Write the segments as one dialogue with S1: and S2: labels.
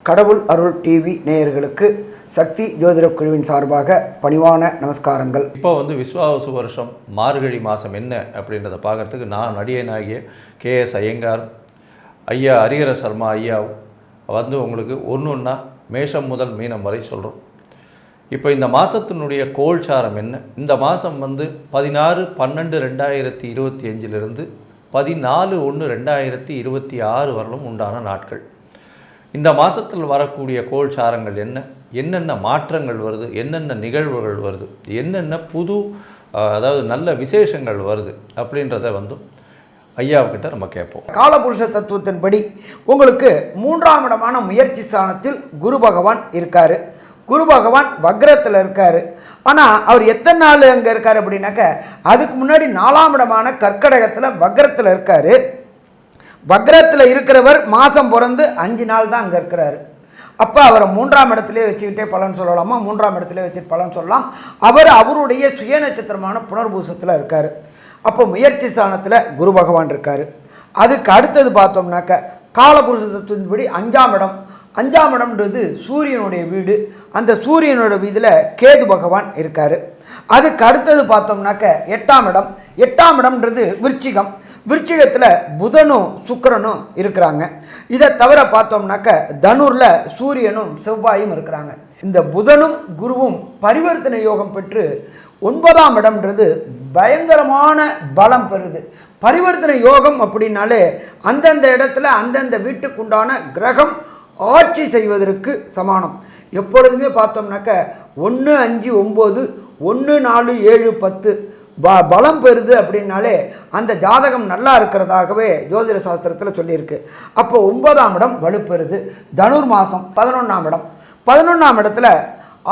S1: கடவுள் அருள் டிவி நேயர்களுக்கு சக்தி ஜோதிட குழுவின் சார்பாக பணிவான நமஸ்காரங்கள்.
S2: இப்போ விஸ்வாவசு வருஷம் மார்கழி மாதம் என்ன அப்படின்றத பார்க்குறதுக்கு நான் நடிகனாகிய KS ஐயங்கார் ஐயா ஹரிஹர சர்மா ஐயா உங்களுக்கு ஒன்றா மேஷம் முதல் மீனம் வரை சொல்கிறோம். இப்போ இந்த மாதத்தினுடைய கோல்சாரம் என்ன? இந்த மாதம் 16/12/2025 14/1/2026 வரலும் உண்டான நாட்கள். இந்த மாதத்தில் வரக்கூடிய கோல்சாரங்கள் என்னென்ன மாற்றங்கள் வருது, என்னென்ன நிகழ்வுகள் வருது, என்னென்ன புது அதாவது நல்ல விசேஷங்கள் வருது அப்படின்றத ஐயாவுக்கிட்ட நம்ம கேட்போம்.
S1: காலபுருஷ தத்துவத்தின்படி உங்களுக்கு 3ஆம் இடமான முயற்சி ஸ்தானத்தில் குரு பகவான் இருக்கார். குரு பகவான் வக்ரத்தில் இருக்கார். ஆனால் அவர் எத்தனை நாள் அங்கே இருக்கார் அப்படின்னாக்க, அதுக்கு முன்னாடி 4ஆம் இடமான கர்க்கடகத்தில் வக்ரத்தில் இருக்கார். வக்ரத்தில் இருக்கிறவர் மாதம் பிறந்து 5 நாள் தான் அங்கே இருக்கிறார். அப்போ அவரை 3ஆம் இடத்துலேயே வச்சுக்கிட்டே பலன் சொல்லலாமா? 3ஆம் இடத்துலேயே வச்சுட்டு பலன் சொல்லலாம். அவருடைய சுய நட்சத்திரமான புனர்பூசத்தில் இருக்கார். அப்போ முயற்சி ஸ்தானத்தில் குரு பகவான் இருக்கார். அதுக்கு அடுத்தது பார்த்தோம்னாக்க காலபுருஷ தத்துவத்தின்படி 5ஆம் இடம். 5ஆம் இடம்ன்றது சூரியனுடைய வீடு. அந்த சூரியனோட வீதில் கேது பகவான் இருக்கார். அதுக்கு அடுத்தது பார்த்தோம்னாக்க 8ஆம் இடம். 8ஆம் இடம்ன்றது விருச்சிகம். விருச்சிகத்தில் புதனும் சுக்கிரனும் இருக்கிறாங்க. இதை தவிர பார்த்தோம்னாக்க தனுரில் சூரியனும் செவ்வாயும் இருக்கிறாங்க. இந்த புதனும் குருவும் பரிவர்த்தனை யோகம் பெற்று 9ஆம் இடம்ன்றது பயங்கரமான பலம் பெறுது. பரிவர்த்தனை யோகம் அப்படின்னாலே அந்தந்த இடத்துல அந்தந்த வீட்டுக்குண்டான கிரகம் ஆட்சி செய்வதற்கு சமானம். எப்பொழுதுமே பார்த்தோம்னாக்க 1, 5, 9, 1, 4, 7, 10 பலம் பெறுது அப்படின்னாலே அந்த ஜாதகம் நல்லா இருக்கிறதாகவே ஜோதிட சாஸ்திரத்தில் சொல்லியிருக்கு. அப்போ 9ஆம் இடம் வலுப்பெறுது. தனுர் மாதம் 11ஆம் இடம். 11ஆம் இடத்துல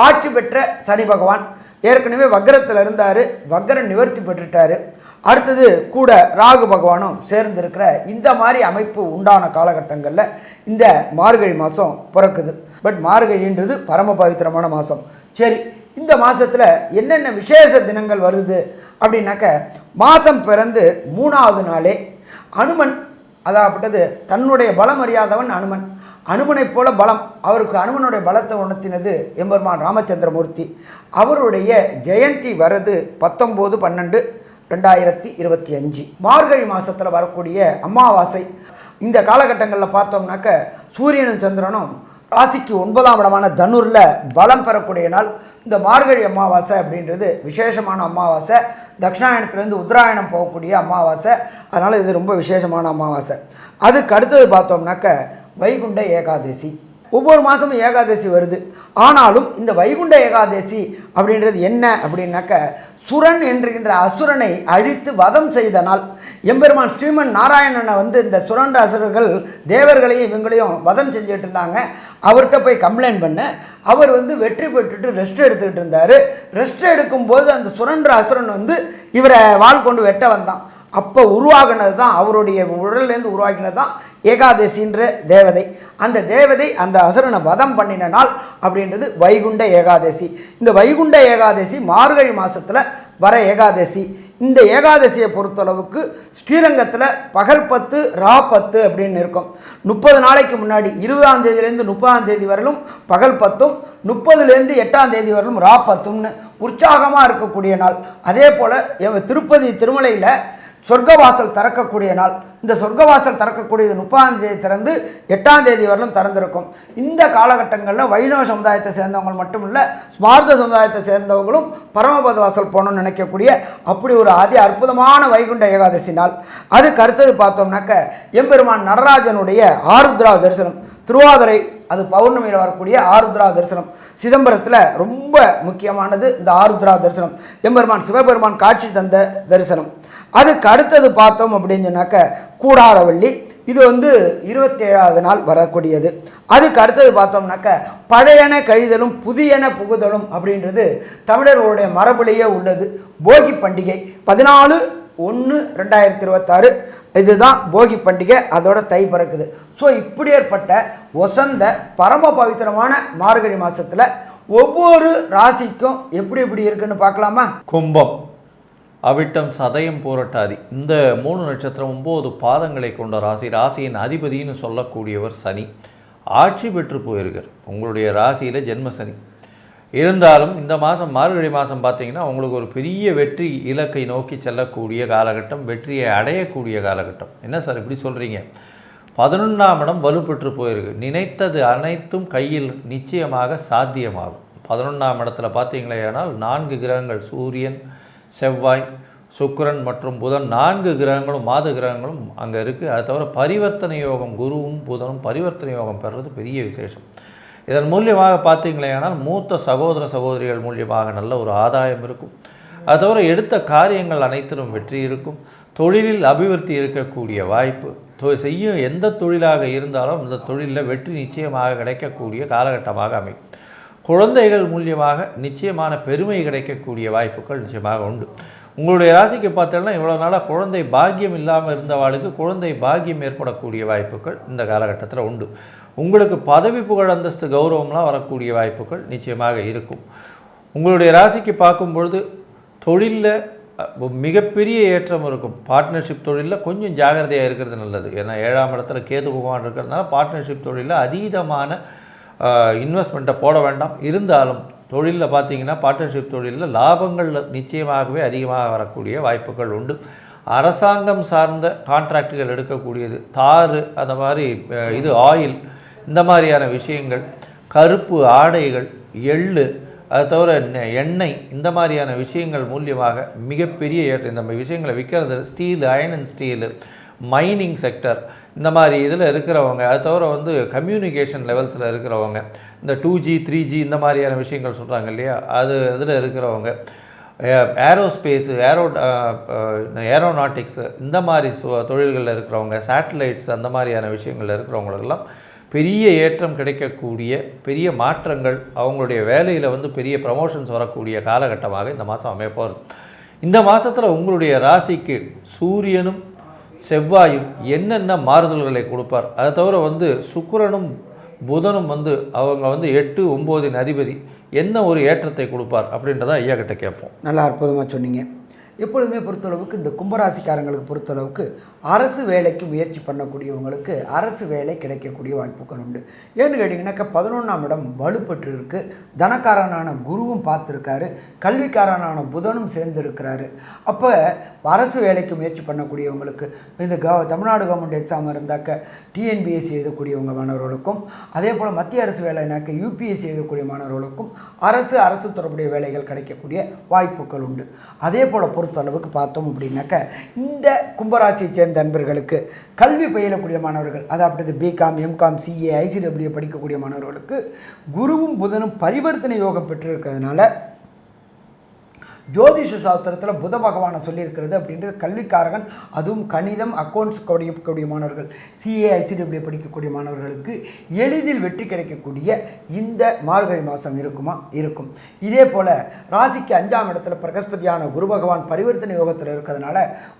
S1: ஆட்சி பெற்ற சனி பகவான் ஏற்கனவே வக்ரத்தில் இருந்தார். வக்ரம் நிவர்த்தி பெற்றுட்டார். அடுத்தது கூட ராகு பகவானும் சேர்ந்திருக்கிற இந்த மாதிரி அமைப்பு உண்டான காலகட்டங்களில் இந்த மார்கழி மாதம் பிறக்குது. பட் மார்கழின்றது பரம பவித்திரமான மாதம். சரி, இந்த மாதத்தில் என்னென்ன விசேஷ தினங்கள் வருது அப்படின்னாக்க, மாதம் பிறந்து 3ஆவது நாளே அனுமன், அதாகப்பட்டது தன்னுடைய பலம் அறியாதவன் அனுமன். அனுமனைப் போல பலம் அவருக்கு அனுமனுடைய பலத்தை உணர்த்தினது எம்பெருமான் ராமச்சந்திரமூர்த்தி. அவருடைய ஜெயந்தி வருது 19/12/2025 மார்கழி மாதத்தில் வரக்கூடிய அமாவாசை. இந்த காலகட்டங்களில் பார்த்தோம்னாக்க சூரியனும் சந்திரனும் ராசிக்கு 9ஆம் இடமான தனுரில் பலம் பெறக்கூடிய நாள். இந்த மார்கழி அமாவாசை அப்படின்றது விசேஷமான அமாவாசை. தட்சிணாயனத்துலேருந்து உத்தராயணம் போகக்கூடிய அமாவாசை. அதனால் இது ரொம்ப விசேஷமான அமாவாசை. அதுக்கு அடுத்தது பார்த்தோம்னாக்க வைகுண்ட ஏகாதசி. ஒவ்வொரு மாதமும் ஏகாதசி வருது. ஆனாலும் இந்த வைகுண்ட ஏகாதசி அப்படின்றது என்ன அப்படின்னாக்க, சுரன் என்கின்ற அசுரனை அழித்து வதம் செய்த நாள். எம்பெருமான் ஸ்ரீமன் நாராயணனை இந்த சுரண்ட அசுரர்கள் தேவர்களையும் இவங்களையும் வதம் செஞ்சுட்டு இருந்தாங்க. அவர்கிட்ட போய் கம்ப்ளைண்ட் பண்ண அவர் வெற்றி பெற்றுட்டு ரெஸ்ட் எடுத்துக்கிட்டு இருந்தார். ரெஸ்ட் எடுக்கும்போது அந்த சுரண்ட அசுரன் இவரை வாள் கொண்டு வெட்ட வந்தான். அப்போ உருவாகினது தான், அவருடைய உடல்லேருந்து உருவாக்கினது தான் ஏகாதசின்ற தேவதை. அந்த தேவதை அந்த அசுரனை வதம் பண்ணின நாள் அப்படின்றது வைகுண்ட ஏகாதசி. இந்த வைகுண்ட ஏகாதசி மார்கழி மாதத்தில் வர ஏகாதசி. இந்த ஏகாதசியை பொறுத்தளவுக்கு ஸ்ரீரங்கத்தில் பகல் 10 ரா 10 அப்படின்னு இருக்கும். 30 நாளைக்கு முன்னாடி 20ஆம் தேதியிலேருந்து 30ஆம் தேதி வரலும் பகல் 10ம், 30லேருந்து 8ஆம் தேதி வரலும் ரா 10ம்னு உற்சாகமாக இருக்கக்கூடிய நாள். அதே போல் திருப்பதி திருமலையில் சொர்க்கவாசல் திறக்கக்கூடிய நாள். இந்த சொர்க்கவாசல் திறக்கக்கூடியது 30ஆம் தேதி திறந்து 8ஆம் தேதி வரலும் திறந்திருக்கும். இந்த காலகட்டங்களில் வைணவ சமுதாயத்தை சேர்ந்தவங்க மட்டும் இல்லை, ஸ்மார்த்த சமுதாயத்தை சேர்ந்தவங்களும் பரமபத வாசல் போகணும்னு நினைக்கக்கூடிய அப்படி ஒரு அற்புதமான வைகுண்ட ஏகாதசி நாள். அதுக்கு அடுத்தது பார்த்தோம்னாக்க எம்பெருமான் நடராஜனுடைய ஆருத்ரா தரிசனம். திருவாதிரை அது பௌர்ணமியில் வரக்கூடிய ஆருத்ரா தரிசனம் சிதம்பரத்தில் ரொம்ப முக்கியமானது. இந்த ஆருத்ரா தரிசனம் எம்பெருமான் சிவபெருமான் காட்சி தந்த தரிசனம். அதுக்கு அடுத்தது பார்த்தோம் அப்படின்னு சொன்னாக்க கூடாரவள்ளி. இது 27ஆவது நாள் வரக்கூடியது. அதுக்கு அடுத்தது பார்த்தோம்னாக்க பழையன கழிதலும் புதியன புகுதலும் அப்படின்றது தமிழர்களுடைய மரபுலேயே உள்ளது. போகி பண்டிகை 14/1/2026 இதுதான் போகி பண்டிகை. அதோட தை பிறக்குது. ஸோ இப்படி ஏற்பட்ட வசந்த பரம பவித்திரமான மார்கழி மாதத்தில் ஒவ்வொரு ராசிக்கும் எப்படி எப்படி இருக்குன்னு பார்க்கலாமா?
S2: கும்பம், அவிட்டம், சதயம், பூரட்டாதி இந்த 3 நட்சத்திரம் 9 பாதங்களை கொண்ட ராசி. ராசியின் அதிபதினு சொல்லக்கூடியவர் சனி. ஆட்சி பெற்று போயிருக்கார் உங்களுடைய ராசியில் ஜென்மசனி. இருந்தாலும் இந்த மாதம் மார்கழி மாதம் பார்த்திங்கன்னா உங்களுக்கு ஒரு பெரிய வெற்றி இலக்கை நோக்கி செல்லக்கூடிய காலகட்டம், வெற்றியை அடையக்கூடிய காலகட்டம். என்ன சார் இப்படி சொல்கிறீங்க? 11ஆம் இடம் வலுப்பெற்று போயிருக்கு. நினைத்தது அனைத்தும் கையில் நிச்சயமாக சாத்தியமாகும். 11ஆம் இடத்துல பார்த்தீங்களேனால் 4 கிரகங்கள், சூரியன், செவ்வாய், சுக்கிரன் மற்றும் புதன், 4 கிரகங்களும் மாத கிரகங்களும் அங்கே இருக்குது. அது தவிர பரிவர்த்தனை யோகம், குருவும் புதனும் பரிவர்த்தனை யோகம் பெறுறது பெரிய விசேஷம். இதன் மூலியமாக பார்த்தீங்களேனால் மூத்த சகோதர சகோதரிகள் மூலியமாக நல்ல ஒரு ஆதாயம் இருக்கும். அது தவிர எடுத்த காரியங்கள் அனைத்திலும் வெற்றி இருக்கும். தொழிலில் அபிவிருத்தி இருக்கக்கூடிய வாய்ப்பு. செய்யும் எந்த தொழிலாக இருந்தாலும் அந்த தொழிலில் வெற்றி நிச்சயமாக கிடைக்கக்கூடிய காலகட்டமாக அமையும். குழந்தைகள் மூலியமாக நிச்சயமான பெருமை கிடைக்கக்கூடிய வாய்ப்புகள் நிச்சயமாக உண்டு. உங்களுடைய ராசிக்கு பார்த்தோம்னா இவ்வளோ நாளாக குழந்தை பாக்கியம் இல்லாமல் இருந்தவாளுக்கு குழந்தை பாக்கியம் ஏற்படக்கூடிய வாய்ப்புகள் இந்த காலகட்டத்தில் உண்டு. உங்களுக்கு பதவி புகழ் அந்தஸ்து கௌரவம்லாம் வரக்கூடிய வாய்ப்புகள் நிச்சயமாக இருக்கும். உங்களுடைய ராசிக்கு பார்க்கும் பொழுது தொழிலில் மிகப்பெரிய ஏற்றம் இருக்கும். பார்ட்னர்ஷிப் தொழிலில் கொஞ்சம் ஜாகிரதையாக இருக்கிறது நல்லது. ஏன்னா 7ஆம் இடத்துல கேது பகவான் இருக்கிறதுனால பார்ட்னர்ஷிப் தொழிலில் அதீதமான இன்வெஸ்ட்மெண்ட்டை போட வேண்டாம். இருந்தாலும் தொழிலில் பார்த்தீங்கன்னா பார்ட்னர்ஷிப் தொழிலில் லாபங்கள் நிச்சயமாகவே அதிகமாக வரக்கூடிய வாய்ப்புகள் உண்டு. அரசாங்கம் சார்ந்த கான்ட்ராக்டுகள் எடுக்கக்கூடியது, தார், அந்த மாதிரி ஆயில், இந்த மாதிரியான விஷயங்கள், கருப்பு ஆடைகள், எள்ளு, அது தவிர எண்ணெய், இந்த மாதிரியான விஷயங்கள் மூலியமாக மிகப்பெரிய ஏற்றம். இந்த விஷயங்களை விற்கிறது steel, iron and steel, mining sector, இந்த மாதிரி இதில் இருக்கிறவங்க, அது தவிர கம்யூனிகேஷன் லெவல்ஸில் இருக்கிறவங்க, இந்த 2G 3G இந்த மாதிரியான விஷயங்கள் சொல்கிறாங்க இல்லையா, இதில் இருக்கிறவங்க, ஏரோஸ்பேஸு, ஏரோநாட்டிக்ஸு, இந்த மாதிரி தொழில்களில் இருக்கிறவங்க, சேட்டலைட்ஸ், அந்த மாதிரியான விஷயங்களில் இருக்கிறவங்களுக்கெல்லாம் பெரிய ஏற்றம் கிடைக்கக்கூடிய, பெரிய மாற்றங்கள், அவங்களுடைய வேலையில் பெரிய ப்ரமோஷன்ஸ் வரக்கூடிய காலகட்டமாக இந்த மாதம் அமையப்போகிறது. இந்த மாதத்தில் உங்களுடைய ராசிக்கு சூரியனும் செவ்வாயும் என்னென்ன மாறுதல்களை கொடுப்பார், அதை தவிர சுக்கிரனும் புதனும் அவங்க 8, 9 அதிபதி என்ன ஒரு ஏற்றத்தை கொடுப்பார் அப்படின்றத ஐயா கிட்ட கேட்போம்.
S1: நல்லா அற்புதமாக சொன்னீங்க. எப்பொழுதுமே பொறுத்தளவுக்கு இந்த கும்பராசிக்காரங்களுக்கு பொறுத்தளவுக்கு அரசு வேலைக்கு முயற்சி பண்ணக்கூடியவங்களுக்கு அரசு வேலை கிடைக்கக்கூடிய வாய்ப்புகள் உண்டு. ஏன்னு கேட்டிங்கன்னாக்கா 11ஆம் இடம் வலுப்பெற்று இருக்குது. தனக்காரனான குருவும் பார்த்துருக்காரு, கல்விக்காரனான புதனும் சேர்ந்துருக்கிறாரு. அப்போ அரசு வேலைக்கு முயற்சி பண்ணக்கூடியவங்களுக்கு இந்த தமிழ்நாடு கவர்மெண்ட் எக்ஸாம் இருந்தாக்க டிஎன்பிஎஸ்சி எழுதக்கூடியவங்க மாணவர்களுக்கும், அதே போல் மத்திய அரசு வேலைனாக்க யூபிஎஸ்சி எழுதக்கூடிய மாணவர்களுக்கும் அரசு தொடர்புடைய வேலைகள் கிடைக்கக்கூடிய வாய்ப்புகள் உண்டு. அதே போல் பொறுத்தளவுக்கு பார்த்தோம் அப்படின்னாக்க இந்த கும்பராசியை சேர்ந்த நண்பர்களுக்கு கல்வி பயிலக்கூடிய மாணவர்கள், அதாவது பிகாம், எம்காம், சிஏ, ஐசிடபிள்யூ படிக்கக்கூடிய மாணவர்களுக்கு குருவும் புதனும் பரிவர்த்தனை யோகம் பெற்றிருக்கிறதுனால ஜோதிஷ சாஸ்திரத்தில் புத பகவானை சொல்லியிருக்கிறது அப்படின்றது கல்விக்காரகன். அதுவும் கணிதம், அக்கௌண்ட்ஸ் படிக்கக்கூடிய மாணவர்கள், சிஏ, ஐசிடபிள்யூ படிக்கக்கூடிய மாணவர்களுக்கு எளிதில் வெற்றி கிடைக்கக்கூடிய இந்த மார்கழி மாதம் இருக்கும். இதே போல் ராசிக்கு 5ஆம் இடத்துல பிரகஸ்பதியான குரு பகவான் பரிவர்த்தனை யோகத்தில் இருக்கிறதுனால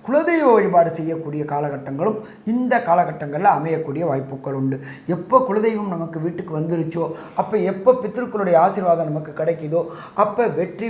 S1: குலதெய்வ வழிபாடு செய்யக்கூடிய காலகட்டங்களும் இந்த காலகட்டங்களில் அமையக்கூடிய வாய்ப்புகள் உண்டு. எப்போ குலதெய்வம் நமக்கு வீட்டுக்கு வந்துருச்சோ, அப்போ எப்போ பித்ருக்களுடைய ஆசீர்வாதம் நமக்கு கிடைக்குதோ அப்போ வெற்றி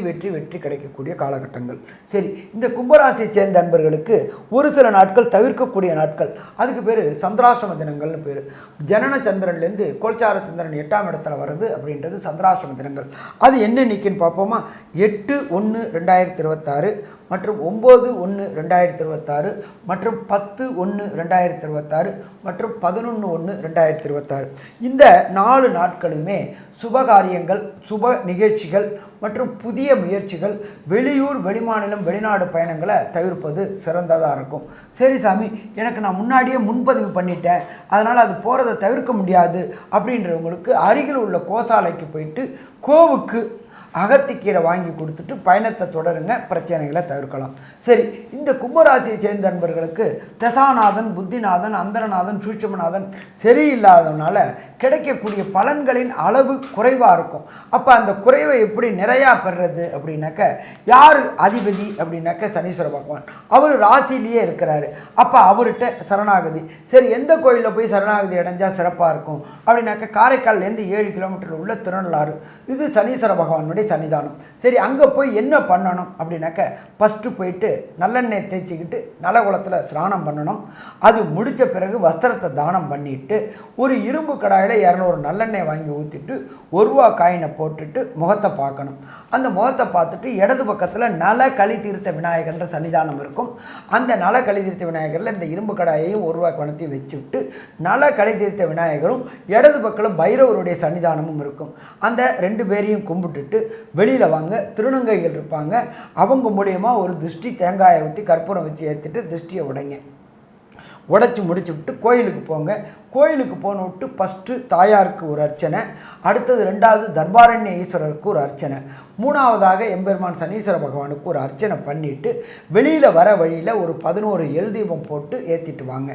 S1: கிடைக்கக்கூடிய காலகட்டங்கள். சரி, இந்த கும்பராசியை சேர்ந்த நண்பர்களுக்கு ஒரு சில நாட்கள் தவிர்க்கக்கூடிய நாட்கள், அதுக்கு பேர் சந்திராஷ்டம தினங்கள்னு பேர். ஜனன சந்திரன்லேருந்து கோல்சார சந்திரன் 8ஆம் இடத்துல வருது அப்படின்றது சந்திராஷ்டம தினங்கள். அது என்ன இன்னைக்குன்னு பார்ப்போமா? 8/1/2026 மற்றும் 9/1/2026 மற்றும் 10/1/2026 மற்றும் 11/1/2026 இந்த 4 நாட்களுமே சுபகாரியங்கள், சுப நிகழ்ச்சிகள் மற்றும் புதிய முயற்சிகள், வெளியூர், வெளிமாநிலம், வெளிநாடு பயணங்களை தவிர்ப்பது சிறந்ததாக இருக்கும். சரி சாமி, எனக்கு நான் முன்னாடியே முன்பதிவு பண்ணிட்டேன், அதனால் அது போகிறத தவிர்க்க முடியாது அப்படின்றவங்களுக்கு அருகில் உள்ள கோசாலைக்கு போயிட்டு கோவுக்கு அகத்திக்கீரை வாங்கி கொடுத்துட்டு பயணத்தை தொடருங்க, பிரச்சனைகளை தவிர்க்கலாம். சரி, இந்த கும்பராசியை சேர்ந்த நண்பர்களுக்கு தசாநாதன், புத்திநாதன், அந்தரநாதன், சூட்சுமநாதன் சரியில்லாததுனால கிடைக்கக்கூடிய பலன்களின் அளவு குறைவாக இருக்கும். அப்போ அந்த குறைவை எப்படி நிறையா பெறுறது அப்படின்னாக்க, யார் அதிபதி அப்படின்னாக்க சனீஸ்வர பகவான். அவர் ராசிலேயே இருக்கிறாரு. அப்போ அவர்கிட்ட சரணாகதி. சரி, எந்த கோயிலில் போய் சரணாகதி அடைஞ்சால் சிறப்பாக இருக்கும் அப்படின்னாக்க காரைக்கால்லேருந்து 7 கிலோமீட்டர் உள்ள திருநள்ளாறு, இது சனீஸ்வர பகவானுடைய சன்னிதானம். சரி, அங்கே போய் என்ன பண்ணணும் அப்படின்னாக்க, ஃபஸ்ட்டு போயிட்டு நல்லெண்ணெய் தேய்ச்சிக்கிட்டு நலகுலத்தில் ஸ்நானம் பண்ணணும். அது முடித்த பிறகு வஸ்திரத்தை தானம் பண்ணிவிட்டு ஒரு இரும்பு கடாயில் 200 நல்லெண்ணெய் வாங்கி ஊற்றிட்டு 1 ரூபா காயினை போட்டுட்டு முகத்தை பார்க்கணும். அந்த முகத்தை பார்த்துட்டு இடது பக்கத்தில் நல களி தீர்த்த விநாயகர்ன்ற சன்னிதானம் இருக்கும். அந்த நல களி தீர்த்த விநாயகரில் இந்த இரும்பு கடாயையும் 1 ரூபா பணத்தையும் வச்சுவிட்டு நல களி தீர்த்த விநாயகரும் இடது பக்கம் பைரவருடைய சன்னிதானமும் இருக்கும். அந்த 2 பேரையும் கும்பிட்டுட்டு வெளியில் வாங்க. திருநங்கைகள் இருப்பாங்க, அவங்க மூலியமாக ஒரு திருஷ்டி தேங்காயை ஊற்றி கற்பூரம் வச்சு ஏற்றிட்டு திருஷ்டியை உடைச்சி முடிச்சு விட்டு கோயிலுக்கு போங்க. கோயிலுக்கு போன விட்டு ஃபஸ்ட்டு தாயாருக்கு ஒரு அர்ச்சனை, அடுத்தது 2வது தர்பாரண்ய ஈஸ்வரருக்கு ஒரு அர்ச்சனை, 3வதாக எம்பெருமான் சனீஸ்வர பகவானுக்கு ஒரு அர்ச்சனை பண்ணிவிட்டு வெளியில் வர வழியில் ஒரு 11 எல் தீபம் போட்டு ஏற்றிட்டு வாங்க.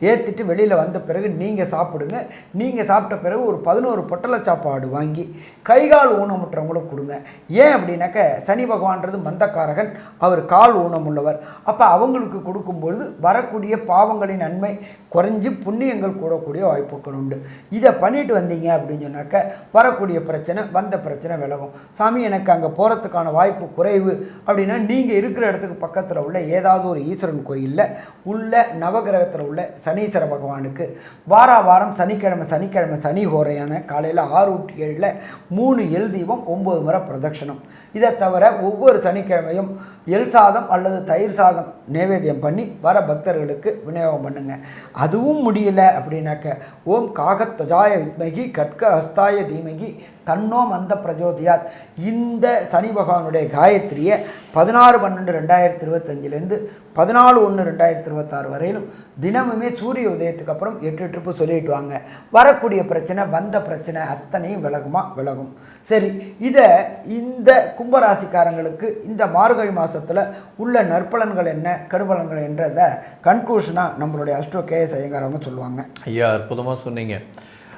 S1: ஏற்றிட்டு வெளியில் வந்த பிறகு நீங்கள் சாப்பிடுங்க. நீங்கள் சாப்பிட்ட பிறகு ஒரு 11 பொட்டலை சாப்பாடு வாங்கி கைகால் ஊனமுற்றவங்களுக்கு கொடுங்க. ஏன் அப்படின்னாக்க, சனி பகவான்றது மந்தக்காரகன், அவர் கால் ஊனமுள்ளவர். அப்போ அவங்களுக்கு கொடுக்கும்பொழுது வரக்கூடிய பாவங்களின் நன்மை குறைஞ்சி புண்ணியங்கள் கூடக்கூடிய வாய்ப்புகள் உண்டு. இதை பண்ணிட்டு வந்தீங்க அப்படின்னு சொன்னாக்க வரக்கூடிய பிரச்சனை, வந்த பிரச்சனை விலகும். சாமி, எனக்கு அங்கே போகிறதுக்கான வாய்ப்பு குறைவு அப்படின்னா, நீங்கள் இருக்கிற இடத்துக்கு பக்கத்தில் உள்ள ஏதாவது ஒரு ஈஸ்வரன் கோயிலில் உள்ள நவகிரகத்தில் உள்ள சனீஸ்வர பகவானுக்கு வாரம் சனிக்கிழமை சனி ஹோரையான காலையில் 6 to 7 3 எல் தீபம் 9 முறை பிரதட்சணம். இதை தவிர ஒவ்வொரு சனிக்கிழமையும் எல் சாதம் அல்லது தயிர் சாதம் நைவேத்தியம் பண்ணி வர பக்தர்களுக்கு விநியோகம் பண்ணுங்க. அதுவும் முடியல அப்படின்னாக்க, ஓம் காகத்வஜாய வித்மகி கட்க ஹஸ்தாய தீமகி தன்னோ மந்த பிரஜோதியாத், இந்த சனி பகவானுடைய காயத்ரியை 16/12/2025 14/1/2026 வரையிலும் தினமுமே சூரிய உதயத்துக்கு அப்புறம் 8 ட்ரிப்பு சொல்லிட்டு வாங்க. வரக்கூடிய பிரச்சனை, வந்த பிரச்சனை அத்தனையும் விலகும். சரி, இதை இந்த கும்பராசிக்காரங்களுக்கு இந்த மார்கழி மாதத்தில் உள்ள நற்பலன்கள் என்ன, கெடுபலன்கள் என்றதை கன்க்ளூஷனாக நம்மளுடைய அஸ்ட்ரோ கேஎஸ் ஐயங்கார் அவங்க சொல்லுவாங்க.
S2: ஐயா, அற்புதமாக சொன்னீங்க.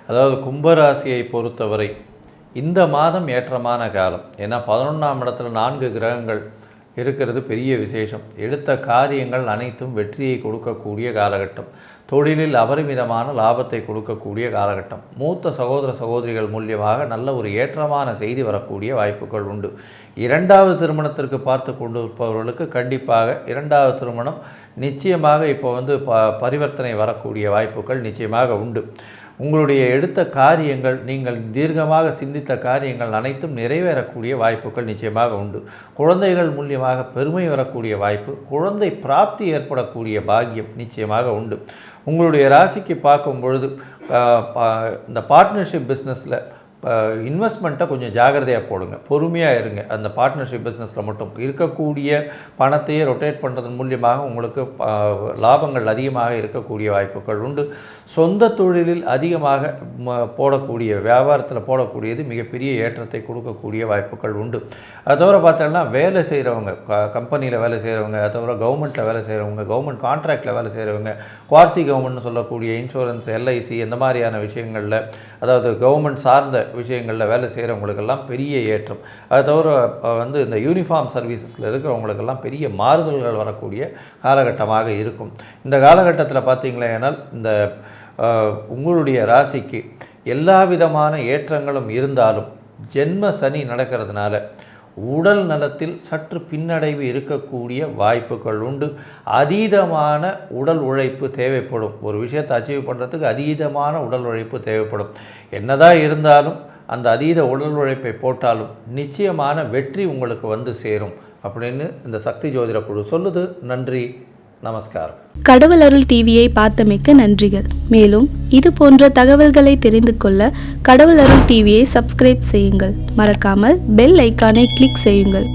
S2: அதாவது கும்பராசியை பொறுத்தவரை இந்த மாதம் ஏற்றமான காலம். ஏன்னா 11ஆம் இடத்துல 4 கிரகங்கள் இருக்கிறது பெரிய விசேஷம். எடுத்த காரியங்கள் அனைத்தும் வெற்றியை கொடுக்கக்கூடிய காலகட்டம். தொழிலில் அபரிமிதமான லாபத்தை கொடுக்கக்கூடிய காலகட்டம். மூத்த சகோதர சகோதரிகள் மூலியமாக நல்ல ஒரு ஏற்றமான செய்தி வரக்கூடிய வாய்ப்புகள் உண்டு. 2வது திருமணத்திற்கு பார்த்து கொண்டு இருப்பவர்களுக்கு கண்டிப்பாக 2வது திருமணம் நிச்சயமாக இப்போ பரிவர்த்தனை வரக்கூடிய வாய்ப்புகள் நிச்சயமாக உண்டு. உங்களுடைய எடுத்த காரியங்கள், நீங்கள் தீர்க்கமாக சிந்தித்த காரியங்கள் அனைத்தும் நிறைவேறக்கூடிய வாய்ப்புகள் நிச்சயமாக உண்டு. குழந்தைகள் மூலியமாக பெருமை வரக்கூடிய வாய்ப்பு, குழந்தை பிராப்தி ஏற்படக்கூடிய பாக்கியம் நிச்சயமாக உண்டு. உங்களுடைய ராசிக்கு பார்க்கும் பொழுது இந்த பார்ட்னர்ஷிப் பிஸ்னஸில் இன்வெஸ்ட்மெண்ட்டை கொஞ்சம் ஜாகிரதையாக போடுங்க, பொறுமையாக இருங்க. அந்த பார்ட்னர்ஷிப் பிஸ்னஸில் மட்டும் இருக்கக்கூடிய பணத்தையே ரொட்டேட் பண்ணுறதன் மூலியமாக உங்களுக்கு லாபங்கள் அதிகமாக இருக்கக்கூடிய வாய்ப்புகள் உண்டு. சொந்த தொழிலில் அதிகமாக போடக்கூடிய வியாபாரத்தில் போடக்கூடியது மிகப்பெரிய ஏற்றத்தை கொடுக்கக்கூடிய வாய்ப்புகள் உண்டு. அது தவிர பார்த்தோம்னா வேலை செய்கிறவங்க, கம்பெனியில் வேலை செய்கிறவங்க, அது தவிர கவர்மெண்ட்டில் வேலை செய்கிறவங்க, கவர்மெண்ட் கான்ட்ராக்டில் வேலை செய்கிறவங்க, குவார்சி கவர்மெண்ட்னு சொல்லக்கூடிய இன்சூரன்ஸ், எல்ஐசி இந்த மாதிரியான விஷயங்களில், அதாவது கவர்மெண்ட் சார்ந்த விஷயங்களில் வேலை செய்கிறவங்களுக்கெல்லாம் பெரிய ஏற்றம். அது தவிர இந்த யூனிஃபார்ம் சர்வீசஸில் இருக்கிறவங்களுக்கெல்லாம் பெரிய மாறுதல்கள் வரக்கூடிய காலகட்டமாக இருக்கும். இந்த காலகட்டத்தில் பார்த்தீங்களேனால் இந்த உங்களுடைய ராசிக்கு எல்லா விதமான ஏற்றங்களும் இருந்தாலும் ஜென்ம சனி நடக்கிறதுனால உடல் நலத்தில் சற்று பின்னடைவு இருக்கக்கூடிய வாய்ப்புகள் உண்டு. அதீதமான உடல் உழைப்பு தேவைப்படும். ஒரு விஷயத்தை அச்சீவ் பண்ணுறதுக்கு அதீதமான உடல் உழைப்பு தேவைப்படும். என்னதான் இருந்தாலும் அந்த அதீத உடல் உழைப்பை போட்டாலும் நிச்சயமான வெற்றி உங்களுக்கு சேரும் அப்படின்னு இந்த சக்தி ஜோதிட குழு சொல்லுது. நன்றி, நமஸ்காரம்.
S3: கடவுள் அருள் டிவியை பார்த்தமைக்க நன்றிகள். மேலும் இது போன்ற தகவல்களை தெரிந்து கொள்ள கடவுள் அருள் டிவியை சப்ஸ்கிரைப் செய்யுங்கள். மறக்காமல் பெல் ஐக்கானை கிளிக் செய்யுங்கள்.